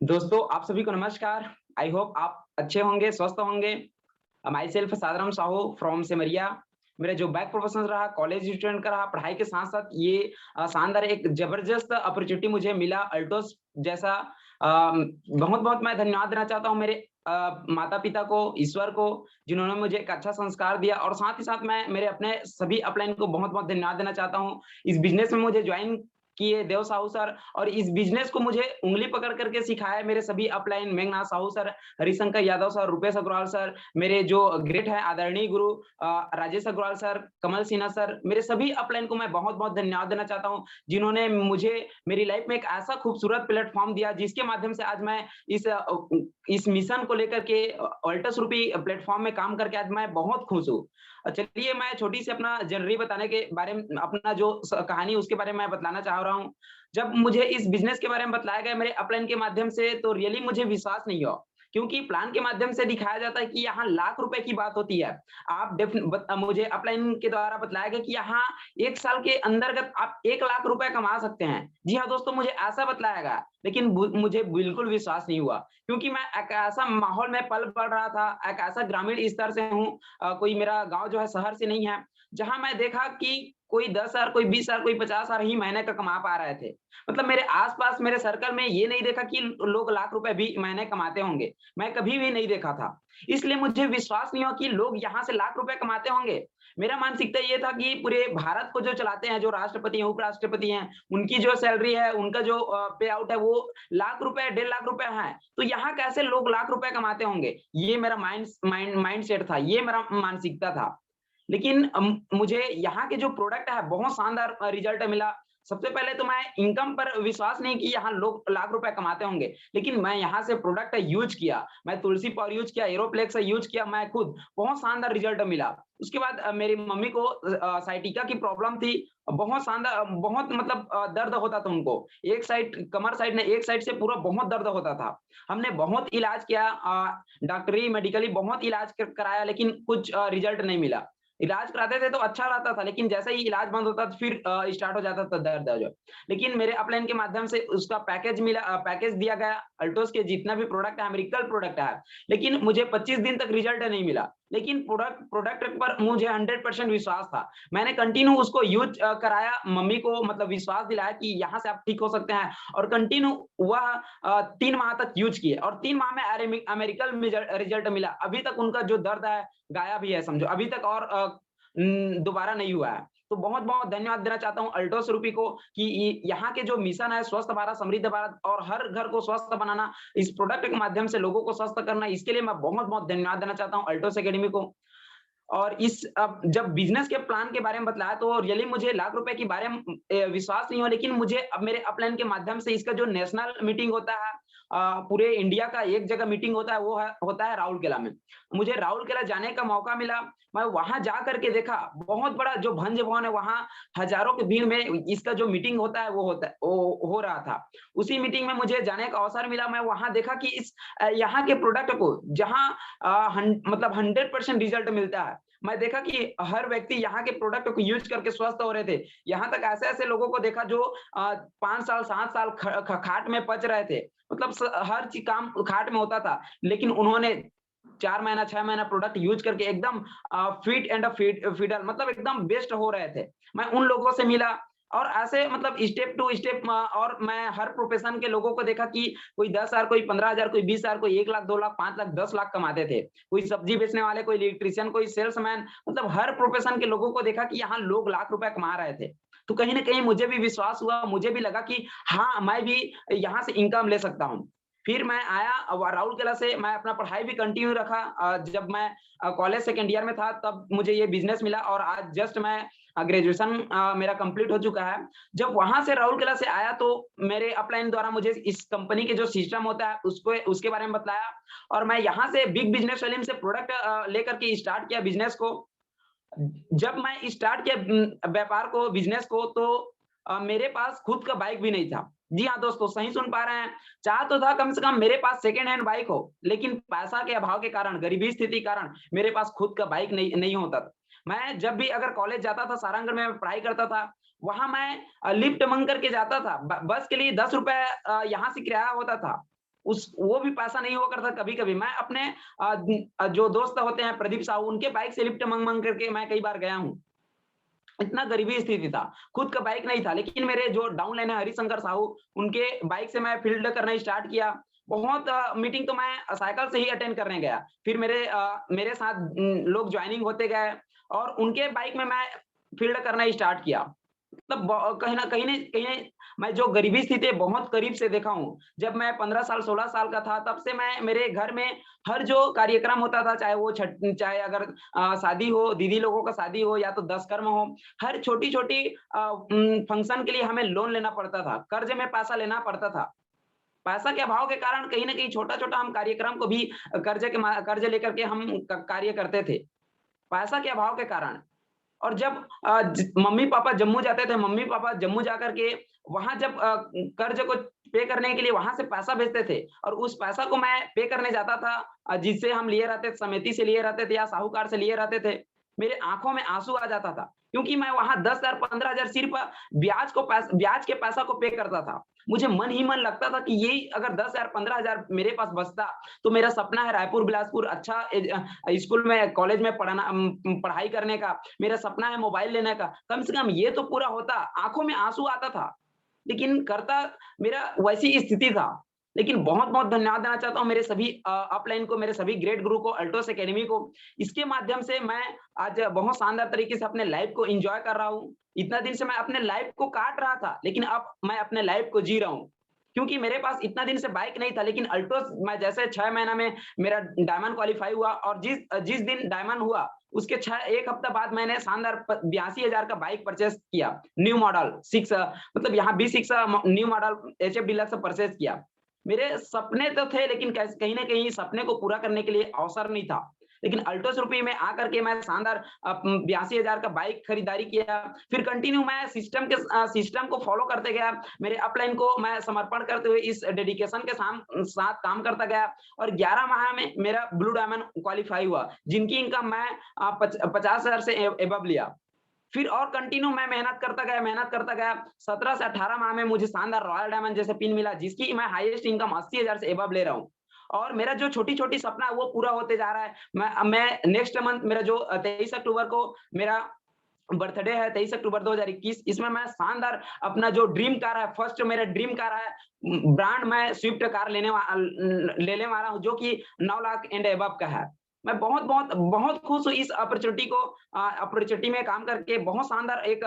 दोस्तों, आप सभी को नमस्कार। आई होप आप अच्छे होंगे, स्वस्थ होंगे। माई सेल्फ साधारण साहू फ्रॉम सिमरिया। मेरा जो बैक प्रोफेशन रहा, कॉलेज स्टूडेंट का रहा, पढ़ाई के साथ-साथ ये शानदार एक ज़बरदस्त अपॉर्च्युनिटी मुझे मिला अल्टोस जैसा। बहुत-बहुत मैं धन्यवाद देना चाहता हूँ मेरे माता-पिता को, ईश्वर को, जिन्होंने मुझे एक अच्छा संस्कार दिया और साथ ही साथ मैं मेरे अपने सभी अपलाइन को बहुत-बहुत धन्यवाद देना चाहता हूँ। इस बिज़नेस में मुझे जॉइन किए देव साहू सर और इस बिज़नेस को मुझे उँगली पकड़ कर के सिखाया मेरे सभी upline Meghnath Sahu sir, Harishankar Yadav sir, Rupesh Agarwal sir, मेरे जो ग्रेट हैं आदरणीय गुरु राजेश अग्रवाल सर, कमल सिन्हा सर, मेरे सभी अपलाइन को मैं बहुत-बहुत धन्यवाद देना चाहता हूँ, जिन्होंने मुझे मेरी लाइफ में एक ऐसा खूबसूरत प्लेटफ़ॉर्म दिया, जिसके माध्यम से आज मैं इस मिशन को लेकर के अल्टस रूपी प्लेटफ़ॉर्म में काम करके आज मैं बहुत खुश हूँ। चलिए मैं छोटी-सी अपना जर्नी बताने के बारे में अपना जो कहानी उसके बारे में मैं बतलाना चाह रहा हूँ। जब मुझे इस बिज़नेस के बारे में बतलाया गया मेरे अपलाइन के माध्यम से तो रियली मुझे विश्वास नहीं हुआ। क्योंकि प्लान के माध्यम से दिखाया जाता है कि यहाँ लाख रुपए की बात होती है। आप मुझे अपलाइन के द्वारा बतलाया गया कि यहाँ 1 साल के अंतर्गत आप 1 लाख रुपए कमा सकते हैं। जी हाँ, दोस्तों मुझे ऐसा बतलाया गया, लेकिन मुझे बिल्कुल विश्वास नहीं हुआ, क्योंकि मैं एक ऐसा माहौल में पल-बढ़ रहा था, एक ऐसा ग्रामीण स्तर से हूँ, कोई मेरा गाँव जो है शहर से नहीं है, जहाँ मैं देखा कि कोई 10,000 कोई 20,000 कोई 50,000 ही महीने का कमा पा रहे थे। मतलब मेरे आस-पास मेरे सर्कल में ये नहीं देखा कि लोग लाख रुपए भी महीने कमाते होंगे। मैं कभी भी नहीं देखा था। इसलिए मुझे विश्वास नहीं हुआ कि लोग यहाँ से लाख रुपए कमाते होंगे। मेरा मानसिकता ये था कि पूरे भारत को जो चलाते हैं, जो राष्ट्रपति हैं, उपराष्ट्रपति हैं, उनकी जो सैलरी है, उनका जो पे आउट है वो लाख रुपए, डेढ़ लाख रुपए है। तो यहाँ कैसे लोग लाख रुपए कमाते होंगे? ये मेरा माइंडसेट था, ये मेरा मानसिकता था। लेकिन मुझे यहाँ के जो प्रोडक्ट है बहुत शानदार रिजल्ट मिला। सबसे पहले तो मैं इनकम पर विश्वास नहीं कि यहाँ लोग लाख रुपए कमाते होंगे, लेकिन मैं यहाँ से प्रोडक्ट यूज़ किया। मैं तुलसी पाउडर यूज़ किया, एरोप्लेक्स यूज़ किया मैं खुद, बहुत शानदार रिजल्ट मिला। उसके बाद मेरी मम्मी को साइटिका की प्रॉब्लम थी, बहुत शानदार बहुत मतलब दर्द होता था उनको। एक साइड कमर साइड नहीं, एक साइड से पूरा बहुत दर्द होता था। हमने बहुत इलाज किया डॉक्टरी, मेडिकली बहुत इलाज कराया लेकिन कुछ रिजल्ट नहीं मिला। इलाज कराते थे तो अच्छा रहता था, लेकिन जैसे ही इलाज बंद होता था फिर स्टार्ट हो जाता था दर्द जो। लेकिन मेरे अपलाइन के माध्यम से उसका पैकेज दिया गया, अल्टोस के जितना भी प्रोडक्ट है, मेडिकल प्रोडक्ट है, लेकिन मुझे 25 दिन तक रिजल्ट नहीं मिला। लेकिन प्रोडक्ट पर मुझे 100% विश्वास था। मैंने कंटिन्यू उसको यूज़ कराया, मम्मी को मतलब विश्वास दिलाया कि यहाँ से आप ठीक हो सकते हैं और कंटिन्यू वह 3 माह तक यूज़ किए और 3 माह में अमेरिकल रिजल्ट मिला। अभी तक उनका जो दर्द है गायब ही है समझो, अभी तक और दोबारा नहीं हुआ है। तो बहुत-बहुत धन्यवाद देना चाहता हूँ अल्टोस रूपी को कि यहाँ के जो मिशन है स्वस्थ भारत, समृद्ध भारत और हर घर को स्वस्थ बनाना, इस प्रोडक्ट के माध्यम से लोगों को स्वस्थ करना, इसके लिए मैं बहुत-बहुत धन्यवाद देना चाहता हूँ अल्टोस अकेडमी को। और इस अब जब बिज़नेस के प्लान के बारे में बतलाया तो रियली मुझे लाख रुपए के बारे में विश्वास नहीं हुआ, लेकिन मुझे अब मेरे अपलाइन के माध्यम से इसका जो नेशनल मीटिंग होता है पूरे इंडिया का एक जगह मीटिंग होता है, वो होता है राउरकेला में। मुझे राउरकेला जाने का मौका मिला, मैं वहाँ जा कर के देखा, बहुत बड़ा जो भंज भवन है वहाँ हज़ारों की भीड़ में इसका जो मीटिंग होता है वो होता है वो हो रहा था। उसी मीटिंग में मुझे जाने का अवसर मिला, मैं वहाँ देखा कि यहाँ के प्रोडक्ट को जहाँ मतलब 100% रिजल्ट मिलता है। मैं देखा कि हर व्यक्ति यहाँ के प्रोडक्ट को यूज़ करके स्वस्थ हो रहे थे। यहाँ तक ऐसे-ऐसे लोगों को देखा जो 5 साल, 7 साल ख ख खाट में पच रहे थे। मतलब हर काम खाट में होता था, लेकिन उन्होंने 4 महीना, 6 महीना प्रोडक्ट यूज़ करके एकदम फिट एंड फिडल मतलब एकदम बेस्ट हो रहे थे। मैं उन लोगों से मिला और ऐसे मतलब स्टेप टू स्टेप और मैं हर प्रोफ़ेशन के लोगों को देखा कि कोई 10,000 कोई 15,000 कोई 20,000 कोई 1 लाख, 2 लाख, 5 लाख, 10 लाख कमाते थे। कोई सब्ज़ी बेचने वाले, कोई इलेक्ट्रीशियन, कोई सेल्समैन मतलब हर प्रोफ़ेशन के लोगों को देखा कि यहाँ लोग लाख रुपए कमा रहे थे। तो कहीं न कहीं मुझे भी विश्वास हुआ, मुझे भी लगा कि हाँ, मैं भी यहाँ से इनकम ले सकता हूँ। फिर मैं आया राउरकेला से मैं अपना पढ़ाई भी कंटिन्यू रखा जब मैं कॉलेज सेकंड ईयर में था तब मुझे ये बिज़नेस मिला और आज जस्ट मैं ग्रेजुएशन मेरा कंप्लीट हो चुका है। जब वहाँ से राउरकेला से आया तो मेरे अपलाइन द्वारा मुझे इस कंपनी के जो सिस्टम होता है उसको उसके बारे में बताया और मैं यहाँ से बिग बिज़नेस वाली से प्रोडक्ट लेकर के स्टार्ट किया बिज़नेस को। जब मैं स्टार्ट किया व्यापार को, बिज़नेस को तो मेरे पास खुद का बाइक भी नहीं था। जी हाँ, दोस्तों सही सुन पा रहे हैं। चाह तो था कम से कम मेरे पास सेकंड हैंड बाइक हो, लेकिन पैसा के अभाव के कारण, गरीबी स्थिति के कारण मेरे पास खुद का बाइक नहीं नहीं होता था। मैं जब भी अगर कॉलेज जाता था, सारंगगढ़ में पढ़ाई करता था, वहाँ मैं लिफ्ट माँग करके जाता था। बस के लिए ₹10 यहाँ से किराया होता था। उस वो भी पैसा नहीं हुआ करता कभी-कभी। मैं अपने जो दोस्त होते हैं प्रदीप साहू उनके बाइक से लिफ्ट माँग-माँग करके मैं कई बार गया हूँ। इतना गरीबी स्थिति था। खुद का बाइक नहीं था, लेकिन मेरे जो डाउनलाइन है हरिशंकर साहू, उनके बाइक से मैं फील्ड करना स्टार्ट किया। बहुत मीटिंग तो मैं साइकिल से ही अटेंड करने गया। फिर मेरे साथ लोग जॉइनिंग होते गए और उनके बाइक में मैं फील्ड करना स्टार्ट किया। मतलब कहीं न मैं जो गरीबी स्थिति है बहुत करीब से देखा हूँ। जब मैं 15 साल, 16 साल का था तब से मैं मेरे घर में हर जो कार्यक्रम होता था, चाहे वो चाहे अगर शादी हो, दीदी लोगों का शादी हो या तो दशकर्म हो, हर छोटी-छोटी फंक्शन के लिए हमें लोन लेना पड़ता था, कर्ज में पैसा लेना पड़ता था। पैसा के अभाव के कारण कहीं न कहीं छोटा-छोटा हम कार्यक्रम को भी कर्ज लेकर के हम क कार्य करते थे। पैसा के अभाव के कारण। और जब मम्मी-पापा जम्मू जाते थे, मम्मी-पापा जम्मू जाकर के वहाँ जब कर्ज़ को पे करने के लिए वहाँ से पैसा भेजते थे और उस पैसा को मैं पे करने जाता था जिससे हम लिए रहते समिति से लिए रहते थे या साहूकार से लिए रहते थे। मेरे आँखों में आँसू आ जाता था, क्योंकि मैं वहाँ 10,000 15,000 सिर्फ़ ब्याज के पैसा को पे करता था। मुझे मन ही मन लगता था कि यही अगर 10,000 15,000 मेरे पास बचता, तो मेरा सपना है रायपुर, बिलासपुर अच्छा स्कूल में, कॉलेज में पढ़ाई करने का। मेरा सपना है मोबाइल लेने का, कम से कम ये तो पूरा होता। आँखों में आँसू आता था, लेकिन करता मेरा वैसी स्थिति था। लेकिन बहुत-बहुत धन्यवाद देना चाहता हूँ मेरे सभी अपलाइन को, मेरे सभी ग्रेट गुरु को, अल्टोस अकेडमी को। इसके माध्यम से मैं आज बहुत शानदार तरीके से अपने लाइफ़ को एन्जॉय कर रहा हूँ। इतना दिन से मैं अपने लाइफ़ को काट रहा था, लेकिन अब मैं अपने लाइफ़ को जी रहा हूँ। क्योंकि मेरे पास इतना दिन से बाइक नहीं था, लेकिन अल्टोस मैं जैसे 6 महीना में मेरा डायमंड क्वालीफाई हुआ और जिस दिन डायमंड हुआ, उसके 1 हफ्ता बाद मैंने शानदार 82,000 का बाइक परचेज़ किया, न्यू मॉडल 6 मतलब यहाँ B6 new model HF deluxe purchase किया। मेरे सपने तो थे, लेकिन कहीं न कहीं सपने को पूरा करने के लिए अवसर नहीं था। लेकिन अल्टोस रुपये में आकर के मैं शानदार 82,000 का बाइक खरीदारी किया। फिर कंटिन्यू मैं सिस्टम को फ़ॉलो करते गया। मेरे अपलाइन को मैं समर्पण करते हुए इस डेडिकेशन के साथ काम करता गया और 11 माह में मेरा ब्लू डायमंड क्वालीफाई हुआ, जिनकी इनकम मैं 50,000 से एबव लिया। फिर और कंटिन्यू मैं मेहनत करता गया। 17 से 18 माह में मुझे शानदार रॉयल डायमंड जैसे पिन मिला, जिसकी मैं हाईएस्ट इनकम 80,000 से अबव ले रहा हूँ। और मेरा जो छोटी-छोटी सपना है वो पूरा होते जा रहा है। मैं नेक्स्ट मंथ मेरा जो 23 अक्टूबर को मेरा बर्थडे है, 23 अक्टूबर 2021, इसमें मैं शानदार अपना जो ड्रीम कार है, फर्स्ट मेरा ड्रीम कार है, ब्रांड मैं स्विफ्ट कार लेने वाला हूँ, जो कि 9 लाख एंड अबव का है। मैं बहुत खुश हूँ इस अपॉर्च्युनिटी में काम करके। बहुत शानदार एक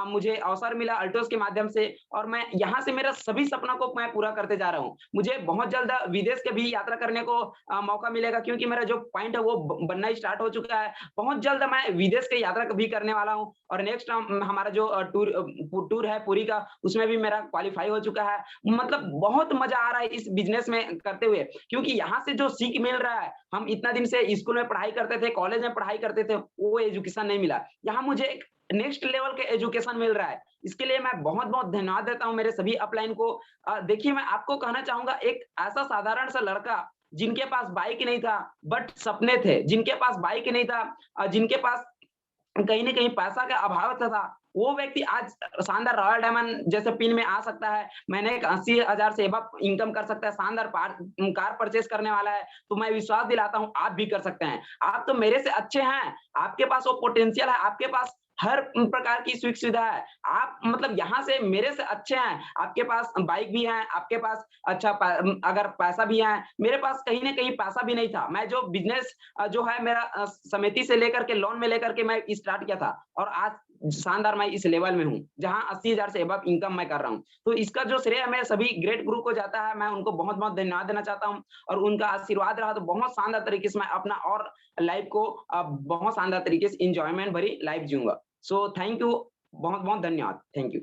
मुझे अवसर मिला अल्टोस के माध्यम से और मैं यहाँ से मेरा सभी सपना को मैं पूरा करते जा रहा हूँ। मुझे बहुत जल्द विदेश के भी यात्रा करने को मौका मिलेगा, क्योंकि मेरा जो पॉइंट है वो बनना स्टार्ट हो चुका है। बहुत जल्द मैं विदेश की यात्रा भी करने वाला हूँ और नेक्स्ट हमारा जो टूर है पुरी का, उसमें भी मेरा क्वालीफाई हो चुका है। मतलब बहुत मजा आ रहा है इस बिज़नेस में करते हुए, क्योंकि यहाँ से जो सीख मिल रहा है, हम इतना दिन से स्कूल में पढ़ाई करते थे, कॉलेज में पढ़ाई करते थे, वो एजुकेशन नहीं मिला। यहाँ मुझे एक नेक्स्ट लेवल के एजुकेशन मिल रहा है। इसके लिए मैं बहुत-बहुत धन्यवाद देता हूँ मेरे सभी अपलाइन को। देखिए, मैं आपको कहना चाहूँगा, एक ऐसा साधारण सा लड़का जिनके पास बाइक नहीं था, बट सपने थे, जिनके पास बाइक नहीं था, जिनके पास कहीं न कहीं पैसा का अभाव था, वो व्यक्ति आज शानदार रॉयल डायमंड जैसे पिन में आ सकता है। महीने का 80,000 से अबव इनकम कर सकता है, शानदार कार परचेज़ करने वाला है, तो मैं विश्वास दिलाता हूँ आप भी कर सकते हैं। आप तो मेरे से अच्छे हैं, आपके पास वो पोटेंशियल है, आपके पास हर प्रकार की सुविधा है। आप मतलब यहाँ से मेरे से अच्छे हैं, आपके पास बाइक भी है, आपके पास अच्छा अगर पैसा भी है, मेरे पास कहीं न कहीं पैसा भी नहीं था। मैं जो बिज़नेस जो है मेरा समिति से लेकर के लोन में लेकर के मैं स्टार्ट किया था और आज शानदार मैं इस लेवल में हूँ, जहाँ 80,000 से अबव इनकम मैं कर रहा हूँ। तो इसका जो श्रेय मेरे सभी ग्रेट गुरु को जाता है, मैं उनको बहुत-बहुत धन्यवाद देना चाहता हूँ और उनका आशीर्वाद रहा तो बहुत शानदार तरीके से मैं अपना और लाइफ़ को बहुत शानदार तरीके से एन्जॉयमेंट भरी लाइफ़ जीऊँगा। सो थैंक यू, बहुत-बहुत धन्यवाद। Thank you.